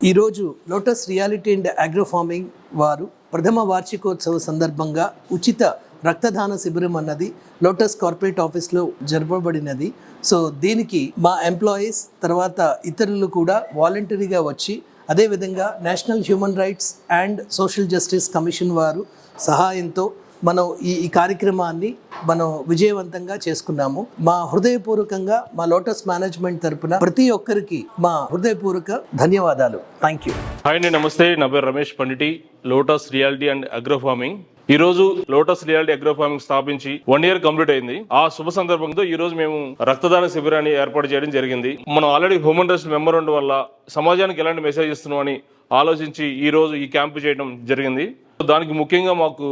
ఈరోజు lotus Reality and Agro farming వారు ప్రథమ వార్షికోత్సవ సందర్భంగా ఉచిత రక్తదాన శిబిరం అన్నది లోటస్ కార్పొరేట్ ఆఫీస్లో జరపబడినది. సో దీనికి మా ఎంప్లాయీస్ తర్వాత ఇతరులు కూడా వాలంటరీగా వచ్చి, అదేవిధంగా national Human rights and social Justice commission వారు సహాయంతో మనం ఈ కార్యక్రమాన్ని మనం విజయవంతంగా చేసుకున్నాము. మా హృదయపూర్వకంగా మా లోటస్ మేనేజ్మెంట్ తరపున ప్రతి ఒక్కరికి మా హృదయపూర్వక ధన్యవాదాలు. Thank you. హాయ్ అండి, నమస్తే. నా పేరు Ramesh Panditi, Lotus Reality and Agro Farming. ఈ రోజు లోటస్ రియాలిటీ అగ్రో ఫార్మింగ్ స్థాపించి 1 year కంప్లీట్ అయింది. ఆ శుభ సందర్భంతో ఈ రోజు మేము రక్తదాన శిబిరాన్ని ఏర్పాటు చేయడం జరిగింది. మనం ఆల్రెడీ హ్యూమన్ రైట్స్ మెంబర్ ఉండడం వల్ల సమాజానికి ఎలాంటి మెసేజ్ ఇస్తున్నాం అని ఆలోచించి ఈ రోజు ఈ క్యాంపు చేయడం జరిగింది. దానికి ముఖ్యంగా మాకు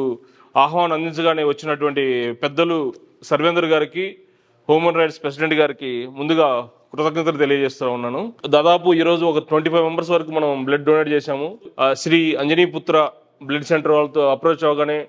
ఆహ్వానం అందించగానే వచ్చినటువంటి పెద్దలు సర్వేందర్ గారికి, హ్యూమన్ రైట్స్ ప్రెసిడెంట్ గారికి ముందుగా కృతజ్ఞతలు తెలియజేస్తూ ఉన్నాను. దాదాపు ఈరోజు ఒక 25 members వరకు మనం బ్లడ్ డొనేట్ చేశాము. శ్రీ అంజనీపుత్ర బ్లడ్ సెంటర్ వాళ్ళతో అప్రోచ్ అవగానే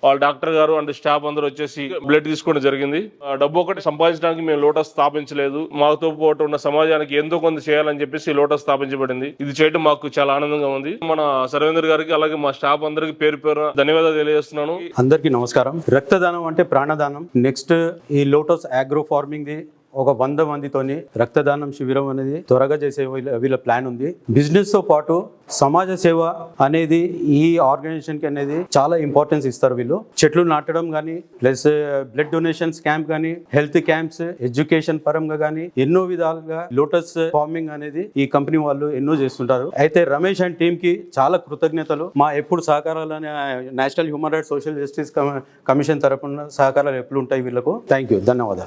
వాళ్ళ డాక్టర్ గారు అండ్ స్టాఫ్ అందరూ వచ్చేసి బ్లడ్ తీసుకోవడం జరిగింది. డబ్బు ఒకటి సంపాదించడానికి మేము లోటస్ స్థాపించలేదు, మాతో పాటు ఉన్న సమాజానికి ఎంతో కొంత చేయాలని చెప్పేసి లోటస్ స్థాపించబడింది. ఇది చేయడం మాకు చాలా ఆనందంగా ఉంది. మన సర్వేందర్ గారికి అలాగే మా స్టాఫ్ అందరికి పేరు పేరు ధన్యవాదాలు తెలియజేస్తున్నాను. అందరికీ నమస్కారం. రక్తదానం అంటే ప్రాణదానం. నెక్స్ట్ ఈ లోటస్ అగ్రో ఫార్మింగ్ ది ఒక 100 మందితోని రక్తదానం శిబిరం అనేది త్వరగా చేసే వీళ్ళ ప్లాన్ ఉంది. బిజినెస్ తో పాటు సమాజ సేవ అనేది ఈ ఆర్గనైజేషన్ కి అనేది చాలా ఇంపార్టెన్స్ ఇస్తారు. వీళ్ళు చెట్లు నాటడం కానీ, ప్లస్ బ్లడ్ డొనేషన్స్ క్యాంప్ కానీ, హెల్త్ క్యాంప్స్, ఎడ్యుకేషన్ పరంగా కానీ ఎన్నో విధాలుగా లోటస్ ఫార్మింగ్ అనేది ఈ కంపెనీ వాళ్ళు ఎన్నో చేస్తుంటారు. అయితే రమేష్ అండ్ టీమ్ కి చాలా కృతజ్ఞతలు. మా ఎప్పుడు సహకారాలని National Human Rights Social Justice Commission తరపున సహకారాలు ఎప్పుడు ఉంటాయి వీళ్ళకు. థ్యాంక్ యూ, ధన్యవాదాలు.